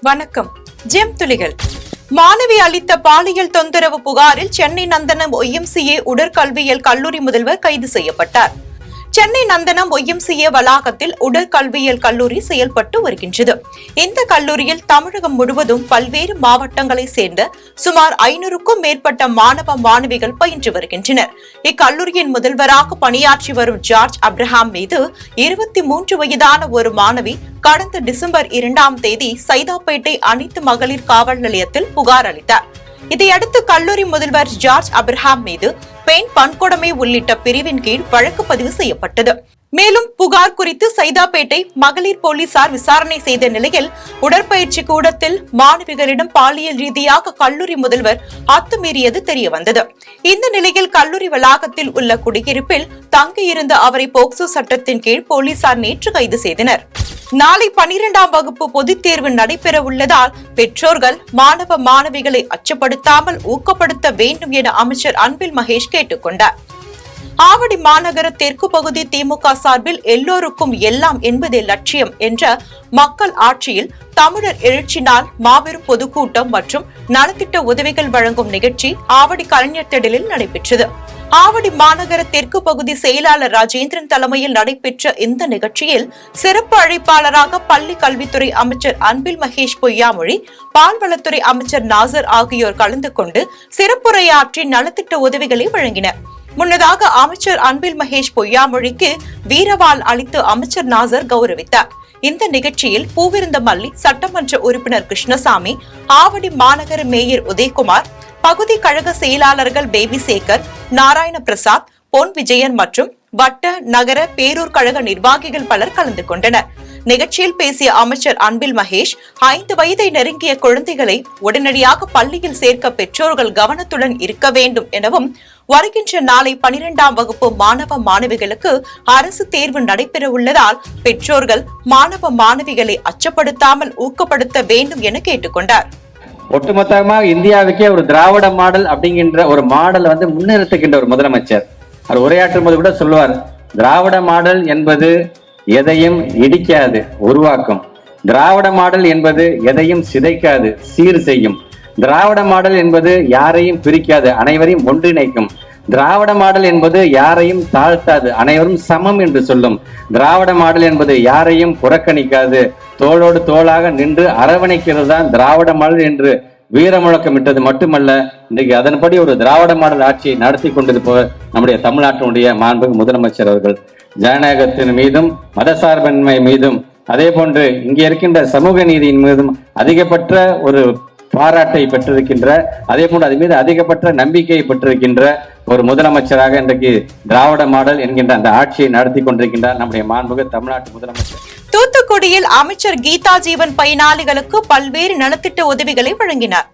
வணக்கம். ஜெம் துளிகள். மாணவி அளித்த பாலியல் தொந்தரவு புகாரில் சென்னை நந்தனம் ஒய்எம்சிஏ உடற்கல்வியியல் கல்லூரி முதல்வர் கைது செய்யப்பட்டார். சென்னை நந்தனம் ஒய்எம்சிஏ வளாகத்தில் உடற்கல்வியியல் கல்லூரி செயல்பட்டு வருகின்றது. இந்த கல்லூரியில் தமிழகம் முழுவதும் பல்வேறு மாவட்டங்களை சேர்ந்த சுமார் 500க்கும் மேற்பட்ட மாணவ மாணவிகள் பயின்று வருகின்றனர். இக்கல்லூரியின் முதல்வராக பணியாற்றி வரும் ஜார்ஜ் அப்ரஹாம் மீது 23 வயதான ஒரு மாணவி கடந்த டிசம்பர் 2ஆம் தேதி சைதாப்பேட்டை அனைத்து மகளிர் காவல் நிலையத்தில் புகார் அளித்தார். இதையடுத்து கல்லூரி முதல்வர் ஜார்ஜ் அப்ரஹாம் மீது பெண் வன்கொடுமை உள்ளிட்ட பிரிவின் கீழ் வழக்கு பதிவு செய்யப்பட்டது. மேலும் புகார் குறித்து சைதாப்பேட்டை மகளிர் போலீசார் விசாரணை செய்த நிலையில் உடற்பயிற்சி கூடத்தில் மாணவிகளிடம் பாலியல் ரீதியாக கல்லூரி முதல்வர் அத்துமீறியது தெரியவந்தது. இந்த நிலையில் கல்லூரி வளாகத்தில் உள்ள குடியிருப்பில் தங்கியிருந்த அவரை போக்சோ சட்டத்தின் கீழ் போலீசார் நேற்று கைது செய்தனர். நாளை 12ஆம் வகுப்பு பொதுத் தேர்வு நடைபெற உள்ளதால் பெற்றோர்கள் மாணவ மாணவிகளை அச்சப்படுத்தாமல் ஊக்கப்படுத்த வேண்டும் என அமைச்சர் அன்பில் மகேஷ் கேட்டுக் கொண்டார். ஆவடி மாநகர தெற்கு பகுதி திமுக சார்பில் எல்லோருக்கும் எல்லாம் என்பதே லட்சியம் என்ற மக்கள் ஆட்சியில் தமிழர் எழுச்சி நாள் மாபெரும் பொதுக்கூட்டம் மற்றும் நலத்திட்ட உதவிகள் வழங்கும் நிகழ்ச்சி ஆவடி கலைஞர் திடலில் நடைபெற்றது. ஆவடி மாநகர தெற்கு பகுதி செயலாளர் ராஜேந்திரன் தலைமையில் நடைபெற்ற இந்த நிகழ்ச்சியில் சிறப்பு அழைப்பாளராக பள்ளி கல்வித்துறை அமைச்சர் அன்பில் மகேஷ் பொய்யாமொழி, பால்வளத்துறை அமைச்சர் நாசர் ஆகியோர் கலந்து கொண்டு சிறப்புரையாற்றி நலத்திட்ட உதவிகளை வழங்கினர். முன்னதாக அமைச்சர் அன்பில் மகேஷ் பொய்யாமொழிக்கு வீரவாள் அளித்து அமைச்சர் நாசர் கௌரவித்தார். இந்த நிகழ்ச்சியில் பூவிருந்தமல்லி சட்டமன்ற உறுப்பினர் கிருஷ்ணசாமி, ஆவடி மாநகர மேயர் உதயகுமார், பகுதி கழக செயலாளர்கள் பேபி சேகர், நாராயண பிரசாத், பொன் விஜயன் மற்றும் வட்ட நகர பேரூர் கழக நிர்வாகிகள் பலர் கலந்து கொண்டனர். நிகழ்ச்சியில் பேசிய அமைச்சர் அன்பில் மகேஷ், 5 வயதை நெருங்கிய குழந்தைகளை உடனடியாக பள்ளியில் சேர்க்க பெற்றோர்கள் கவனத்துடன் இருக்க வேண்டும் எனவும், வருகின்ற நாளை 12ஆம் வகுப்பு மாணவ மாணவிகளுக்கு அரசு தேர்வு நடைபெற உள்ளதால் பெற்றோர்கள் மாணவ மாணவிகளை அச்சப்படுத்தாமல் ஊக்கப்படுத்த வேண்டும் என கேட்டுக்கொண்டார். ஒட்டுமொத்தமாக இந்தியாவுக்கே ஒரு திராவிட மாடல் அப்படிங்கிற ஒரு மாடல் முன்னிறுத்துகின்ற ஒரு முதலமைச்சர் அவர் உரையாற்றும் போது கூட சொல்லுவார், திராவிட மாடல் என்பது எதையும் இடிக்காது, உருவாக்கும். திராவிட மாடல் என்பது எதையும் சிதைக்காது, சீர் செய்யும். திராவிட மாடல் என்பது யாரையும் பிரிக்காது, அனைவரையும் ஒன்றிணைக்கும். திராவிட மாடல் என்பது யாரையும் தாழ்த்தாது, அனைவரும் சமம் என்று சொல்லும். திராவிட மாடல் என்பது யாரையும் புறக்கணிக்காது, தோளோடு தோளாக நின்று அரவணைக்கிறது தான் திராவிட மாடல் என்று வீர முழக்கமிட்டது மட்டுமல்ல, இன்றைக்கு அதன்படி ஒரு திராவிட மாடல் ஆட்சியை நடத்தி கொண்டிருப்பவர் நம்முடைய தமிழ்நாட்டினுடைய மாண்புமிகு முதலமைச்சர் அவர்கள். ஜனநாயகத்தின் மீதும் மதசார்பின்மை மீதும் அதே போன்று இங்கே இருக்கின்ற சமூக நீதியின் மீதும் அதிகப்பட்ட ஒரு பாராட்டை பெற்றிருக்கின்ற, அதே போன்று அது மீது அதிகப்பட்ட நம்பிக்கையை பெற்றிருக்கின்ற ஒரு முதலமைச்சராக இன்றைக்கு திராவிட மாடல் என்கின்ற அந்த ஆட்சியை நடத்தி கொண்டிருக்கின்றார் நம்முடைய மாண்புமிகு தமிழ்நாட்டு முதலமைச்சர். தூத்துக்குடியில் அமைச்சர் கீதா ஜீவன் பயனாளிகளுக்கு பல்வேறு நலத்திட்ட உதவிகளை வழங்கினார்.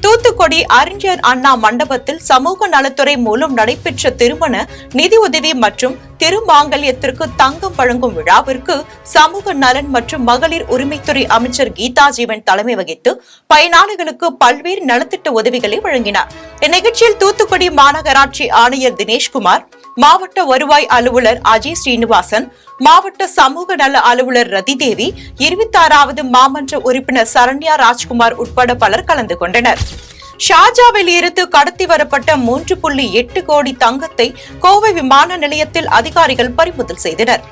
தூத்துக்குடி அறிஞர் அண்ணா மண்டபத்தில் சமூக நலத்துறை மூலம் நடைபெற்ற திருமண நிதி உதவி மற்றும் திருமாங்கல்யத்திற்கு தங்கம் வழங்கும் விழாவிற்கு சமூக நலன் மற்றும் மகளிர் உரிமைத்துறை அமைச்சர் கீதா ஜீவன் தலைமை வகித்து பயனாளிகளுக்கு பல்வேறு நலத்திட்ட உதவிகளை வழங்கினார். இந்நிகழ்ச்சியில் தூத்துக்குடி மாநகராட்சி ஆணையர் தினேஷ்குமார், மாவட்ட வருவாய் அலுவலர் அஜய் ஸ்ரீனிவாசன், மாவட்ட சமூக நல அலுவலர் ரதிதேவி, 26வது மாமன்ற உறுப்பினர் சரண்யா ராஜ்குமார் உட்பட பலர் கலந்து கொண்டனர். ஷார்ஜாவில் இருந்து கடத்தி வரப்பட்ட 3.8 கோடி தங்கத்தை கோவை விமான நிலையத்தில் அதிகாரிகள் பறிமுதல் செய்தனர்.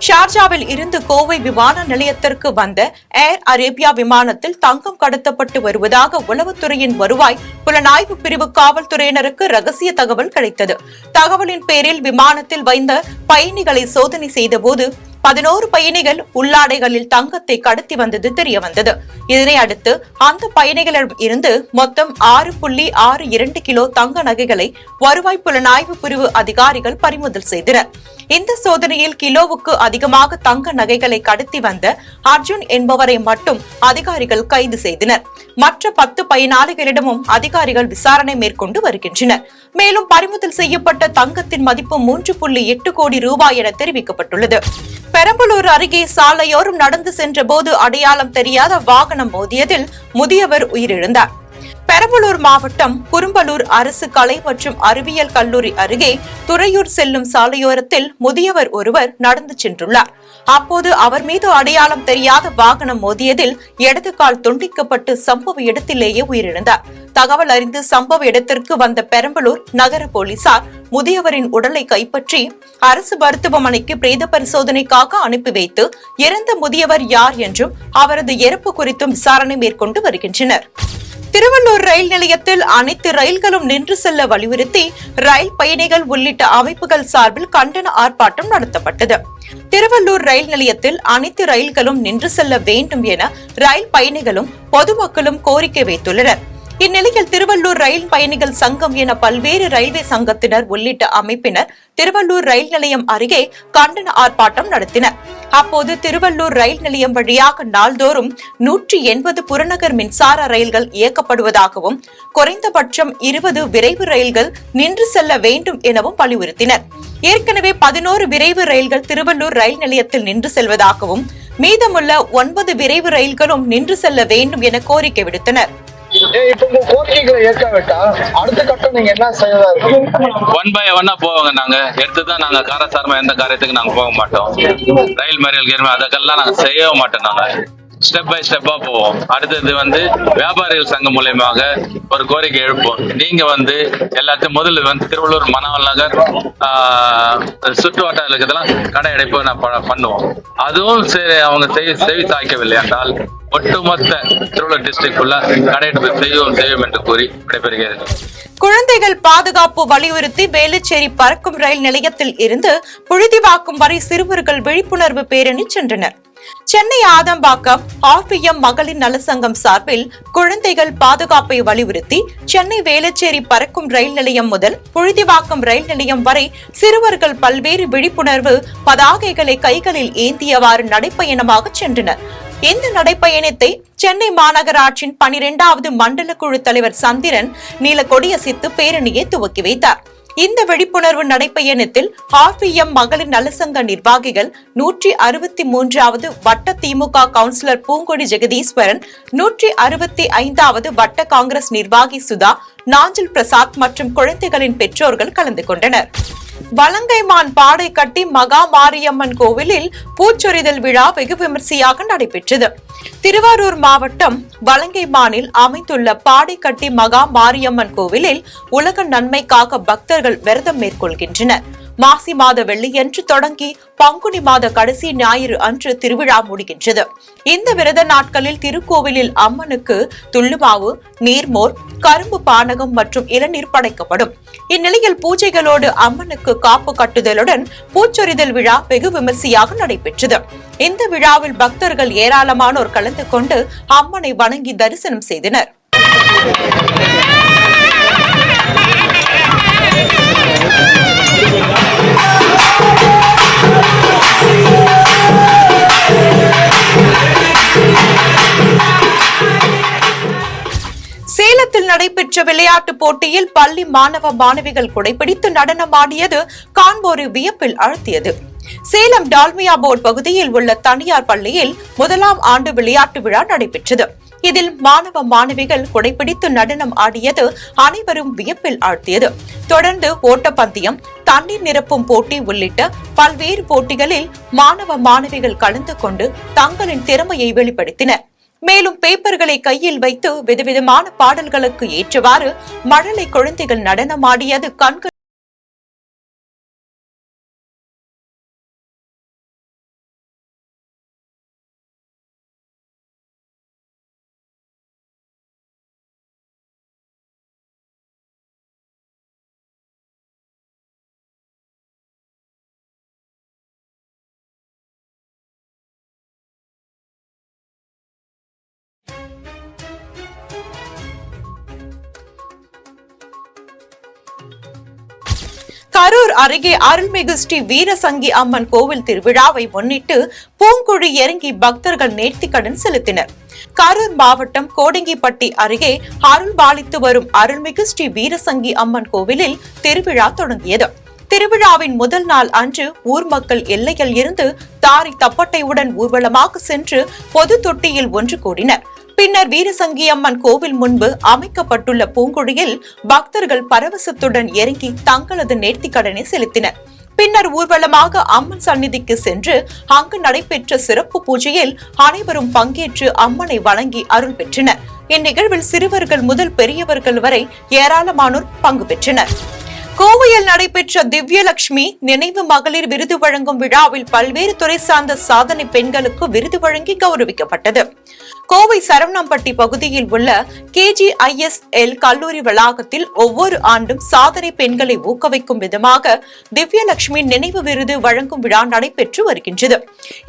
ஷார்ஜாவில் இருந்து கோவை விமான நிலையத்திற்கு வந்த ஏர் அரேபியா விமானத்தில் தங்கம் கடத்தப்பட்டு வருவதாக உளவுத்துறையின் வருவாய் புலனாய்வு பிரிவு காவல்துறையினருக்கு ரகசிய தகவல் கிடைத்தது. தகவலின் பேரில் விமானத்தில் வைந்த பயணிகளை சோதனை செய்தபோது 11 பயணிகள் உள்ளாடைகளில் தங்கத்தை கடத்தி வந்தது தெரியவந்தது. இதனை அடுத்து அந்த பயணிகளிடம் இருந்து மொத்தம் 6.62 கிலோ தங்க நகைகளை வருவாய் புலனாய்வு பிரிவு அதிகாரிகள் பறிமுதல் செய்தனர். இந்த சோதனையில் கிலோவுக்கு அதிகமாக தங்க நகைகளை கடத்தி வந்த அர்ஜுன் என்பவரை மட்டும் அதிகாரிகள் கைது செய்தனர். மற்ற 10 பயனாளிகளிடமும் அதிகாரிகள் விசாரணை மேற்கொண்டு வருகின்றனர். மேலும் பறிமுதல் செய்யப்பட்ட தங்கத்தின் மதிப்பு 3.8 கோடி ரூபாய் என தெரிவிக்கப்பட்டுள்ளது. பெரம்பலூர் அருகே சாலையோரம் நடந்து சென்ற போது அடையாளம் தெரியாத வாகனம் மோதியதில் முதியவர் உயிரிழந்தார். பெரம்பலூர் மாவட்டம் குரும்பலூர் அரசு கலை மற்றும் அறிவியல் கல்லூரி அருகே துறையூர் செல்லும் சாலையோரத்தில் முதியவர் ஒருவர் நடந்து சென்றுள்ளார். அப்போது அவர் மீது அடையாளம் தெரியாத வாகனம் மோதியதில் இடது கால் துண்டிக்கப்பட்டு சம்பவ இடத்திலேயே உயிரிழந்தார். தகவல் அறிந்து சம்பவ இடத்திற்கு வந்த பெரம்பலூர் நகர போலீசார் முதியவரின் உடலை கைப்பற்றி அரசு மருத்துவமனைக்கு பிரேத பரிசோதனைக்காக அனுப்பி வைத்து இறந்த முதியவர் யார் என்றும் அவரது இறப்பு குறித்தும் விசாரணை மேற்கொண்டு வருகின்றனர். திருவள்ளூர் ரயில் நிலையத்தில் அனைத்து ரயில்களும் நின்று செல்ல வலியுறுத்தி ரயில் பயணிகள் உள்ளிட்ட அமைப்புகள் சார்பில் கண்டன ஆர்ப்பாட்டம் நடத்தப்பட்டது. திருவள்ளூர் ரயில் நிலையத்தில் அனைத்து ரயில்களும் நின்று செல்ல வேண்டும் என ரயில் பயணிகளும் பொதுமக்களும் கோரிக்கை வைத்துள்ளனர். இந்நிலையில் திருவள்ளூர் ரயில் பயணிகள் சங்கம் என பல்வேறு ரயில்வே சங்கத்தினர் உள்ளிட்ட அமைப்பினர் திருவள்ளூர் ரயில் நிலையம் அருகே கண்டன ஆர்ப்பாட்டம் நடத்தினர். அப்போது திருவள்ளூர் ரயில் நிலையம் வழியாக நாள்தோறும் 180 புறநகர் மின்சார ரயில்கள் இயக்கப்படுவதாகவும் குறைந்தபட்சம் 20 விரைவு ரயில்கள் நின்று செல்ல வேண்டும் எனவும் வலியுறுத்தினர். ஏற்கனவே 11 விரைவு ரயில்கள் திருவள்ளூர் ரயில் நிலையத்தில் நின்று செல்வதாகவும் மீதமுள்ள 9 விரைவு ரயில்களும் நின்று செல்ல வேண்டும் என கோரிக்கை விடுத்தனர். கோரிக்கைகளை ஏற்காவிட்டா அடுத்த கட்டம் நீங்க என்ன செய்யறதா இருக்கு? ஒன் பை ஒன்னா போவாங்க. நாங்க எடுத்துதான் நாங்க காரசாரமா எந்த காரியத்துக்கு நாங்க போக மாட்டோம். ரயில் மறியல் அதற்கெல்லாம் நாங்க செய்யவே மாட்டோம். நாங்க ஸ்டெப் பை ஸ்டெப்பா போவோம். அடுத்தது வியாபாரிகள் சங்கம் மூலயமாக ஒரு கோரிக்கை எழுப்போம். நீங்க எல்லாத்தையும் முதல்ல திருவள்ளூர் மணவல் நகர் சுற்று வட்டார இருக்கிறதெல்லாம் கடை அடைப்பு பண்ணுவோம். அதுவும் சரி அவங்க செவி சாய்க்கவில்லை என்றால் ஒட்டுமொத்த திருவள்ளூர் டிஸ்ட்ரிக்ட் உள்ள கடையெடுப்பு செய்வோம் என்று கூறி விடைபெறுகிறது. குழந்தைகள் பாதுகாப்பு வலியுறுத்தி வேலுச்சேரி பறக்கும் ரயில் நிலையத்தில் இருந்து புழுதிவாக்கம் வரை சிறுவர்கள் விழிப்புணர்வு பேரணி சென்றனர். சென்னை ஆதம்பாக்கம் RPM மகளிர் நலசங்கம் சார்பில் குழந்தைகள் பாதுகாப்பை வலியுறுத்தி சென்னை வேலுச்சேரி பறக்கும் ரயில் நிலையம் முதல் புழுதிவாக்கம் ரயில் நிலையம் வரை சிறுவர்கள் பல்வேறு விழிப்புணர்வு பதாகைகளை கைகளில் ஏந்தியவாறு நடைப்பயணமாக சென்றனர். இந்த நடைப்பயணத்தை சென்னை மாநகராட்சியின் 12வது மண்டல குழு தலைவர் சந்திரன் நீலக்கொடியசைத்து பேரணியை துவக்கி வைத்தார். இந்த விழிப்புணர்வு நடைப்பயணத்தில் RPM மகளிர் நலசங்க நிர்வாகிகள் 163வது வட்ட திமுக கவுன்சிலர் பூங்கொடி ஜெகதீஸ்வரன், 165வது வட்ட காங்கிரஸ் நிர்வாகி சுதா, நாஞ்சில் பிரசாத் மற்றும் குழந்தைகளின் பெற்றோர்கள் கலந்து கொண்டனர். வலங்கைமான் பாடை கட்டி மகா மாரியம்மன் கோவிலில் பூச்சொரிதல் விழா வெகு விமர்சையாக நடைபெற்றது. திருவாரூர் மாவட்டம் வலங்கைமானில் அமைந்துள்ள பாடைக்கட்டி மகா மாரியம்மன் கோவிலில் உலக நன்மைக்காக பக்தர்கள் விரதம் மேற்கொள்கின்றனர். மாசி மாத வெள்ளியன்று தொடங்கி பங்குனி மாத கடைசி ஞாயிறு அன்று திருவிழா முடிகின்றது. இந்த விரத நாட்களில் திருக்கோவிலில் அம்மனுக்கு துள்ளுமாவு, நீர்மோர், கரும்பு பானகம் மற்றும் இளநீர் படைக்கப்படும். இந்நிலையில் பூஜைகளோடு அம்மனுக்கு காப்பு கட்டுதலுடன் பூச்சொரிதல் விழா வெகு விமர்சையாக நடைபெற்றது. இந்த விழாவில் பக்தர்கள் ஏராளமானோர் கலந்து கொண்டு அம்மனை வணங்கி தரிசனம் செய்தனர். சேலத்தில் நடைபெற்ற விளையாட்டுப் போட்டியில் பள்ளி மாணவ மாணவிகள் குடைபிடித்து நடனமாடியது காண்போரை வியப்பில் ஆழ்த்தியது. சேலம் டால்மியா போர்ட் பகுதியில் உள்ள தனியார் பள்ளியில் 1ஆம் ஆண்டு விளையாட்டு விழா நடைபெற்றது. இதில் மாணவ மாணவிகள் குடைபிடித்து நடனம் ஆடியது அனைவரும் வியப்பில் ஆழ்த்தியது. தொடர்ந்து ஓட்டப்பந்தயம், தண்ணீர் நிரப்பும் போட்டி உள்ளிட்ட பல்வேறு போட்டிகளில் மாணவ மாணவிகள் கலந்து கொண்டு தங்களின் திறமையை வெளிப்படுத்தினர். மேலும் பேப்பர்களை கையில் வைத்து விதவிதமான பாடல்களுக்கு ஏற்றவாறு மழலை குழந்தைகள் நடனமாடியது கண்கள் கரூர் அருகே அருள்மிகு ஸ்ரீ வீரசங்கி அம்மன் கோவில் திருவிழாவை முன்னிட்டு பூங்குழி இறங்கி பக்தர்கள் நேர்த்திக்கடன் செலுத்தினர். கரூர் மாவட்டம் கோடங்கிப்பட்டி அருகே அருள் பாலித்து வரும் அருள்மிகு ஸ்ரீ வீரசங்கி அம்மன் கோவிலில் திருவிழா தொடங்கியது. திருவிழாவின் முதல் நாள் அன்று ஊர் மக்கள் எல்லையில் இருந்து தாரை தப்பட்டையுடன் ஊர்வலமாக சென்று பொது தொட்டியில் ஒன்று கூடினர். பின்னர் வீரசங்கி அம்மன் கோவில் முன்பு அமைக்கப்பட்டுள்ள பூங்குழியில் பக்தர்கள் பரவசத்துடன் இறங்கி தங்களது நேர்த்திக்கடனை செலுத்தினர். பின்னர் ஊர்வலமாக அம்மன் சந்நிதிக்கு சென்று அங்கு நடைபெற்ற சிறப்பு பூஜையில் அனைவரும் பங்கேற்று அம்மனை வணங்கி அருள் பெற்றனர். இந்நிகழ்வில் சிறுவர்கள் முதல் பெரியவர்கள் வரை ஏராளமானோர் பங்கு பெற்றனர். கோவையில் நடைபெற்ற திவ்யலட்சுமி நினைவு மகளிர் விருது வழங்கும் விழாவில் பல்வேறு துறை சார்ந்த சாதனை பெண்களுக்கு விருது வழங்கி கௌரவிக்கப்பட்டது. கோவை சரவணம்பட்டி பகுதியில் உள்ள KGISL கல்லூரி வளாகத்தில் ஒவ்வொரு ஆண்டும் சாதனை பெண்களை ஊக்குவிக்கும் விதமாக திவ்யலட்சுமி நினைவு விருது வழங்கும் விழா நடைபெற்று வருகின்றது.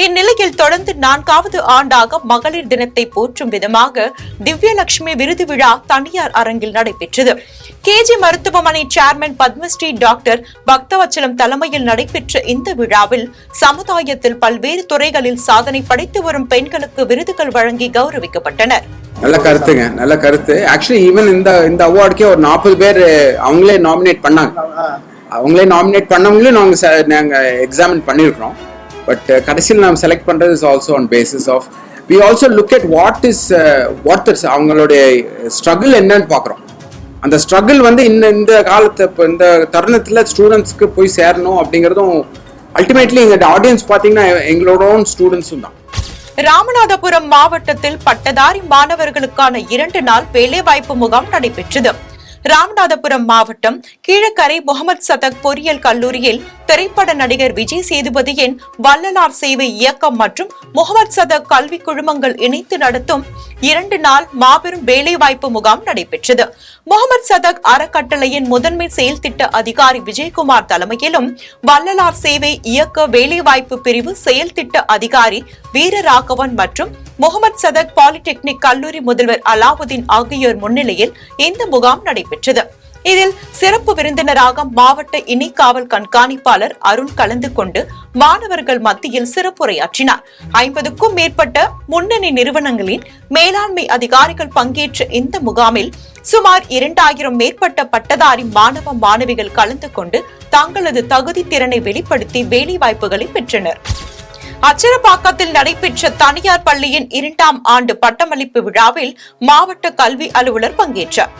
இந்நிலையில் தொடர்ந்து 4வது ஆண்டாக மகளிர் தினத்தை போற்றும் விதமாக திவ்யலட்சுமி விருது விழா தனியார் அரங்கில் நடைபெற்றது. KG மருத்துவமனை சேர்மன் பத்மஸ்ரீ டாக்டர் பக்தவச்சலம் தலைமையில் நடைபெற்ற இந்த விழாவில் சமுதாயத்தில் பல்வேறு துறைகளில் சாதனை படைத்து வரும் பெண்களுக்கு விருதுகள் வழங்கி கௌரவிக்கப்பட்டனர். நல்ல கருத்துங்க, நல்ல கருத்து. ஆக்சுவலி ஈவன் இந்த அவார்டுக்கே ஒரு 40 பேர் அவங்களே நாமினேட் பண்ணாங்க. அவங்களே நாமினேட் பண்ணவங்களும் நாங்க எக்ஸாமின் பண்ணிருக்கிறோம். பட் கடைசியில் நாம் செலக்ட் பண்றது is also on basis of we also look at what is அவங்களுடைய ஸ்ட்ரகிள் என்னன்னு பாக்குறோம். அந்த ஸ்ட்ரகிள் வந்து இந்த காலத்து இந்த தருணத்துல ஸ்டூடெண்ட்ஸ்க்கு போய் சேரணும் அப்படிங்கறதும் அல்டிமேட்லி எங்க ஆடியன்ஸ் பாத்தீங்கன்னா எங்களோட ஸ்டூடெண்ட்ஸும் தான். ராமநாதபுரம் மாவட்டத்தில் பட்டதாரி மாணவர்களுக்கான 2 நாள் வேலைவாய்ப்பு முகாம் நடைபெற்றது. ராமநாதபுரம் மாவட்டம் கீழக்கரை முகமது சதக் பொறியியல் கல்லூரியில் திரைப்பட நடிகர் விஜய் சேதுபதியின் வள்ளலார் சேவை இயக்கம் மற்றும் முகமது சதக் கல்வி குழுமங்கள் இணைந்து நடத்தும் 2 நாள் மாபெரும் வேலைவாய்ப்பு முகாம் நடைபெற்றது. முகமது சதக் அறக்கட்டளையின் முதன்மை செயல் திட்ட அதிகாரி விஜயகுமார் தலைமையிலும் வள்ளலார் சேவை இயக்க வேலைவாய்ப்பு பிரிவு செயல் திட்ட அதிகாரி வீரராகவன் மற்றும் முகமது சதக் பாலிடெக்னிக் கல்லூரி முதல்வர் அலாவுதீன் ஆகியோர் முன்னிலையில் இந்த முகாம் நடைபெற்றது. இதில் சிறப்பு விருந்தினராக மாவட்ட இணை காவல் கண்காணிப்பாளர் அருண் கலந்து கொண்டு மாணவர்கள் மத்தியில் சிறப்புரையாற்றினார். 50க்கும் மேற்பட்ட முன்னணி நிறுவனங்களின் மேலாண்மை அதிகாரிகள் பங்கேற்ற இந்த முகாமில் சுமார் 2000 மேற்பட்ட பட்டதாரி மாணவ மாணவிகள் கலந்து கொண்டு தங்களது தகுதி திறனை வெளிப்படுத்தி வேலைவாய்ப்புகளை பெற்றனர். அச்சரப்பாக்கத்தில் நடைபெற்ற தனியார் பள்ளியின் 2ஆம் ஆண்டு பட்டமளிப்பு விழாவில் மாவட்ட கல்வி அலுவலர் பங்கேற்றார்.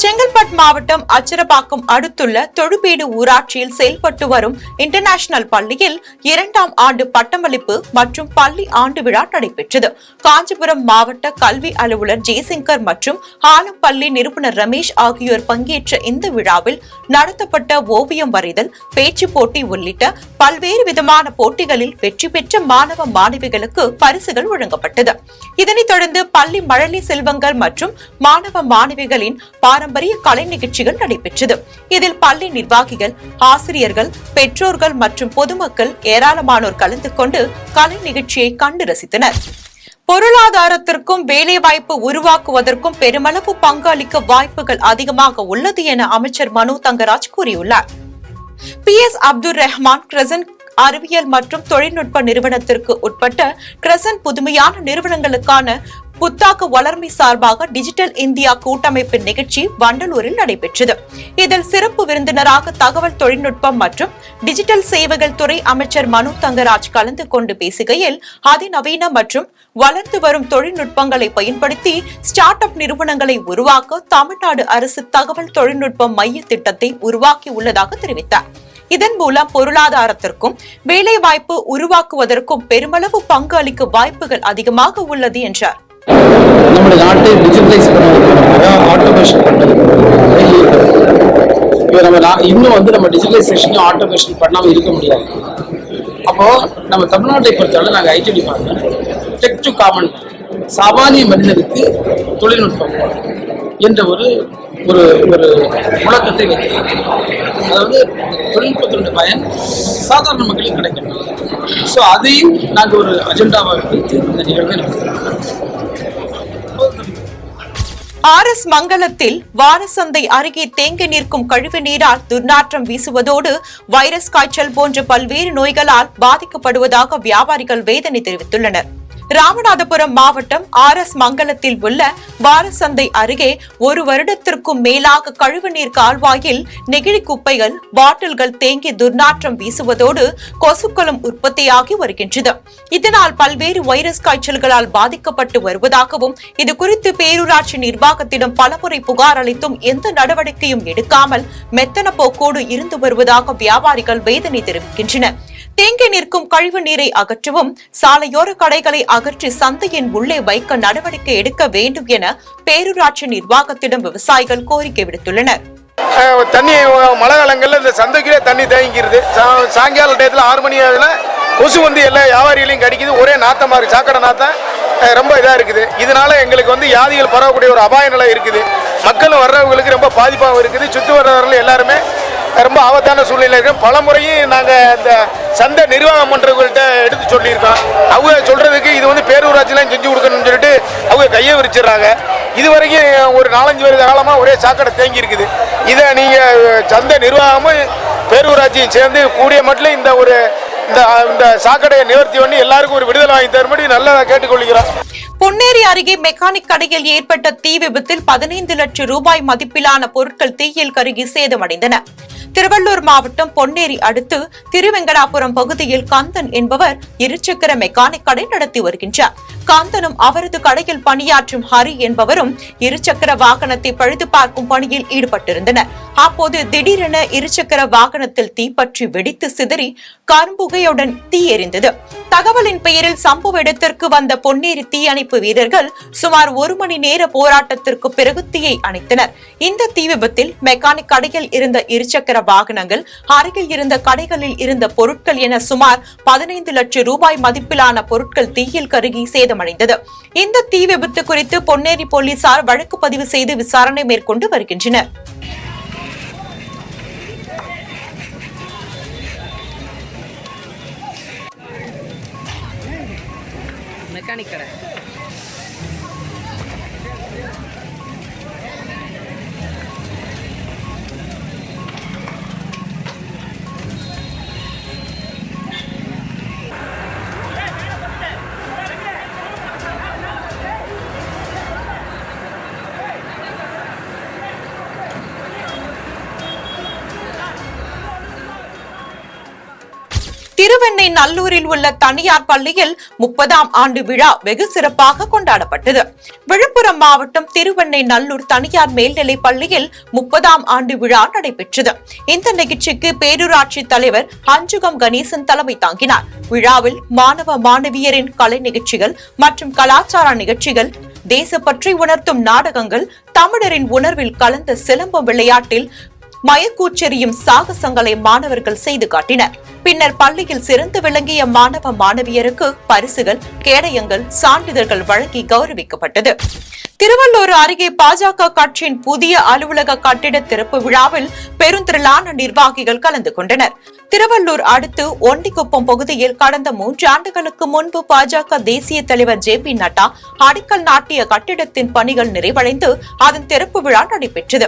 செங்கல்பட்டு மாவட்டம் அச்சரப்பாக்கம் அடுத்துள்ள தொழுபேடு ஊராட்சியில் செயல்பட்டு வரும் இன்டர்நேஷனல் பள்ளியில் 2ஆம் ஆண்டு பட்டமளிப்பு மற்றும் பள்ளி ஆண்டு விழா நடைபெற்றது. காஞ்சிபுரம் மாவட்ட கல்வி அலுவலர் ஜெய்சங்கர் மற்றும் ஆலம்பள்ளி நிறுவனர் ரமேஷ் ஆகியோர் பங்கேற்ற இந்த விழாவில் நடத்தப்பட்ட ஓவியம் வரைதல், பேச்சு போட்டி உள்ளிட்ட பல்வேறு விதமான போட்டிகளில் வெற்றி பெற்ற மாணவ மாணவிகளுக்கு பரிசுகள் வழங்கப்பட்டது. இதனைத் தொடர்ந்து பள்ளி மழலை செல்வங்கள் மற்றும் மாணவ மாணவிகளின் பாரம்பரிய கலை நிகழ்ச்சிகள் நடைபெற்றது. இதில் பள்ளி நிர்வாகிகள், ஆசிரியர்கள், பெற்றோர்கள் மற்றும் பொதுமக்கள் ஏராளமானோர் கலந்து கொண்டு கலை நிகழ்ச்சியை கண்டு ரசித்தனர். பொருளாதாரத்திற்கும் வேலைவாய்ப்பு உருவாக்குவதற்கும் பெருமளவு பங்களிக்க வாய்ப்புகள் அதிகமாக உள்ளது என அமைச்சர் மனோ தங்கராஜ் கூறியுள்ளார். PS அப்துல் ரஹ்மான் கிரசன்ட் அறிவியல் மற்றும் தொழில்நுட்ப நிறுவனத்திற்கு உட்பட்ட கிரசன்ட் புதுமையான நிறுவனங்களுக்கான புத்தாக்க வளர்மை சார்பாக டிஜிட்டல் இந்தியா கூட்டமைப்பின் நிகழ்ச்சி வண்டலூரில் நடைபெற்றது. இதில் சிறப்பு விருந்தினராக தகவல் தொழில்நுட்பம் மற்றும் டிஜிட்டல் சேவைகள் துறை அமைச்சர் மனோ தங்கராஜ் கலந்து கொண்டு பேசுகையில், அதிநவீன மற்றும் வளர்ந்து வரும் தொழில்நுட்பங்களை பயன்படுத்தி ஸ்டார்ட் அப் நிறுவனங்களை உருவாக்க தமிழ்நாடு அரசு தகவல் தொழில்நுட்ப மைய திட்டத்தை உருவாக்கி உள்ளதாக தெரிவித்தார். இதன் மூலம் பொருளாதாரத்திற்கும் வேலைவாய்ப்பு உருவாக்குவதற்கும் பெருமளவு பங்கு அளிக்க வாய்ப்புகள் அதிகமாக உள்ளது என்றார். நம்முடைய நாட்டை டிஜிட்டலைஸ் ஆட்டோமேஷன் இன்னும் நம்ம டிஜிட்டலைசேஷனையும் ஆட்டோமேஷன் பண்ணாமல் இருக்க முடியாது. அப்போ நம்ம தமிழ்நாட்டை பொறுத்தவரை நாங்கள் IT department tech to common சாமானிய மனிதனுக்கு தொழில்நுட்பம் என்ற ஒரு ஒரு ஒரு முழக்கத்தை வைக்கிறாங்க. அதாவது தொழில்நுட்பத்தினுடைய பயன் சாதாரண மக்களுக்கு கிடைக்கணும். ஸோ அதையும் நாங்கள் ஒரு அஜெண்டாவாக வைத்து இந்த நிகழ்வை RS மங்கலத்தில் வாரசந்தை அருகே தேங்கி நிற்கும் கழிவு நீரால் துர்நாற்றம் வீசுவதோடு வைரஸ் காய்ச்சல் போன்ற பல்வேறு நோய்களால் பாதிக்கப்படுவதாக வியாபாரிகள் வேதனை தெரிவித்துள்ளனர். ராமநாதபுரம் மாவட்டம் RS மங்கலத்தில் உள்ள வாரசந்தை அருகே 1 வருடத்திற்கும் மேலாக கழிவுநீர் கால்வாயில் நெகிழி குப்பைகள், பாட்டில்கள் தேங்கி துர்நாற்றம் வீசுவதோடு கொசுக்களும் உற்பத்தியாகி வருகின்றது. இதனால் பல்வேறு வைரஸ் காய்ச்சல்களால் பாதிக்கப்பட்டு வருவதாகவும், இதுகுறித்து பேரூராட்சி நிர்வாகத்திடம் பலமுறை புகார் அளித்தும் எந்த நடவடிக்கையும் எடுக்காமல் மெத்தன போக்கோடு இருந்து வருவதாக வியாபாரிகள் வேதனை தெரிவிக்கின்றனர். தேங்கி நிற்கும் கழிவு நீரை அகற்றவும், சாலையோர கடைகளை அகற்றி சந்தையின் உள்ளே வைக்க நடவடிக்கை எடுக்க வேண்டும் என பேரூராட்சி நிர்வாகத்திடம் விவசாயிகள் கோரிக்கை விடுத்துள்ளனர். தண்ணி மழை காலங்கள்ல இந்த சந்தைக்குள்ளே தண்ணி தேங்கிக்கிறது. சாயங்கால டயத்தில் 6 மணி ஆகுதுல கொசு வந்து எல்லா வியாபாரிகளையும் கடிக்குது. ஒரே நாத்தமா இருக்கு, சாக்கடை நாத்தம் ரொம்ப இதா இருக்குது. இதனால எங்களுக்கு வந்து வியாதிகள் பரவக்கூடிய ஒரு அபாய நிலை இருக்குது. மக்கள் வர்றவங்களுக்கு ரொம்ப பாதிப்பாகவும் இருக்குது. சுற்றி வர்றவர்கள் எல்லாருமே ரொம்ப ஆபத்தான சூழ்நிலை இருக்கு. பல முறையும் நாங்கள் இந்த சந்தை நிர்வாகம் பண்றவங்கள்ட்ட எடுத்து சொல்லியிருக்கோம். அவங்க சொல்றதுக்கு இது வந்து பேரூராட்சிலாம் செஞ்சு கொடுக்கணும்னு சொல்லிட்டு அவங்க கையை விரிச்சிடுறாங்க. இது வரைக்கும் ஒரு 4-5 வருட காலமா ஒரே சாக்கடை தேங்கி இருக்குது. இதை நீங்க சந்தை நிர்வாகமும் பேரூராட்சியும் சேர்ந்து கூடிய மட்டும் இந்த சாக்கடையை நிவர்த்தி பண்ணி எல்லாருக்கும் ஒரு விடுதலை வாங்கி தரும்படி நல்லா கேட்டுக்கொள்கிறோம். பொன்னேரி அருகே மெக்கானிக் கடையில் ஏற்பட்ட தீ விபத்தில் 15 லட்சம் ரூபாய் மதிப்பிலான பொருட்கள் தீயில் கருகி சேதமடைந்தன. திருவள்ளூர் மாவட்டம் பொன்னேரி அடுத்து திருவெங்கடாபுரம் பகுதியில் கந்தன் என்பவர் இருசக்கர மெக்கானிக் கடை நடத்தி வருகின்றார். கந்தனும் அவரது கடையில் பணியாற்றும் ஹரி என்பவரும் இருசக்கர வாகனத்தை பழுது பார்க்கும் பணியில் ஈடுபட்டிருந்தனர். அப்போது திடீரென இருசக்கர வாகனத்தில் தீப்பற்றி வெடித்து சிதறி கரும்புகையுடன் தீ எரிந்தது. தகவலின் பெயரில் சம்பவ இடத்திற்கு வந்த பொன்னேரி தீயணைப்பு வீரர்கள் சுமார் 1 மணி நேர போராட்டத்திற்கு பிறகு தீயை அணைத்தனர். இந்த தீ விபத்தில் மெக்கானிக் கடையில் இருந்த இருசக்கர வாகனங்கள், அருகில் இருந்த கடைகளில் இருந்த பொருட்கள் என சுமார் 15 லட்சம் ரூபாய் மதிப்பிலான பொருட்கள் தீயில் கருகி சேதமடைந்தது. இந்த தீ விபத்து குறித்து பொன்னேரி போலீசார் வழக்கு பதிவு செய்து விசாரணை மேற்கொண்டு வருகின்றனர். மெக்கானிக் கடை திருவெண்ணை நல்லூரில் உள்ள தனியார் பள்ளியில் 30ஆம் ஆண்டு விழா வெகு சிறப்பாக கொண்டாடப்பட்டது. விழுப்புரம் மாவட்டம் திருவெண்ணை நல்லூர் தனியார் மேல்நிலை பள்ளியில் 30ஆம் ஆண்டு விழா நடைபெற்றது. இந்த நிகழ்ச்சிக்கு பேரூராட்சி தலைவர் அஞ்சுகம் கணேசன் தலைமை தாங்கினார். விழாவில் மாணவ மாணவியரின் கலை நிகழ்ச்சிகள் மற்றும் கலாச்சார நிகழ்ச்சிகள், தேசப்பற்றி உணர்த்தும் நாடகங்கள், தமிழரின் உணர்வில் கலந்த சிலம்பம் விளையாட்டில் மயக்கூச்செறியும் சாகசங்களை மாணவர்கள் செய்து காட்டினர். பின்னர் பள்ளியில் சிறந்து விளங்கிய மாணவ மாணவியருக்கு பரிசுகள், கேடயங்கள், சான்றிதழ்கள் வழங்கி கௌரவிக்கப்பட்டது. திருவள்ளூர் அருகே பாஜக கட்சியின் புதிய அலுவலக கட்டிட திறப்பு விழாவில் பெருந்திரளான நிர்வாகிகள் கலந்து கொண்டனர். திருவள்ளூர் அடுத்து ஒண்டிக்குப்பம் பகுதியில் கடந்த 3 ஆண்டுகளுக்கு முன்பு பாஜக தேசிய தலைவர் JP நட்டா அடிக்கல் நாட்டிய கட்டிடத்தின் பணிகள் நிறைவடைந்து அதன் திறப்பு விழா நடைபெற்றது.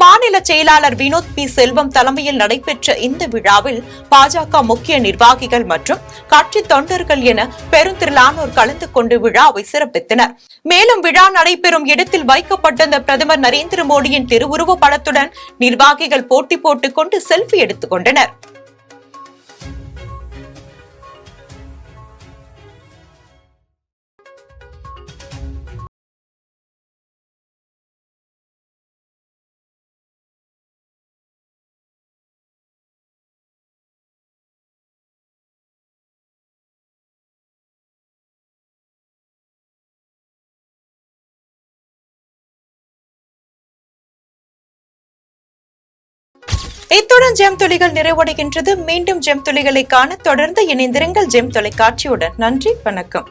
மாநில செயலாளர் வினோத் P. செல்வம் தலைமையில் நடைபெற்ற இந்த விழாவில் பாஜக முக்கிய நிர்வாகிகள் மற்றும் கட்சி தொண்டர்கள் என பெருந்திரளானோர் கலந்து கொண்டு விழாவை சிறப்பித்தனர். மேலும் விழா நடைபெறும் இடத்தில் வைக்கப்பட்டிருந்த பிரதமர் நரேந்திர மோடியின் திருவுருவ படத்துடன் நிர்வாகிகள் போட்டி போட்டுக் கொண்டு செல்ஃபி எடுத்துக் கொண்டனர். இத்துடன் ஜெம் துளிகள் நிறைவடைகின்றது. மீண்டும் ஜெம் துளிகளை காண தொடர்ந்து இணைந்திருங்கள் ஜெம் தொலைக்காட்சியுடன். நன்றி, வணக்கம்.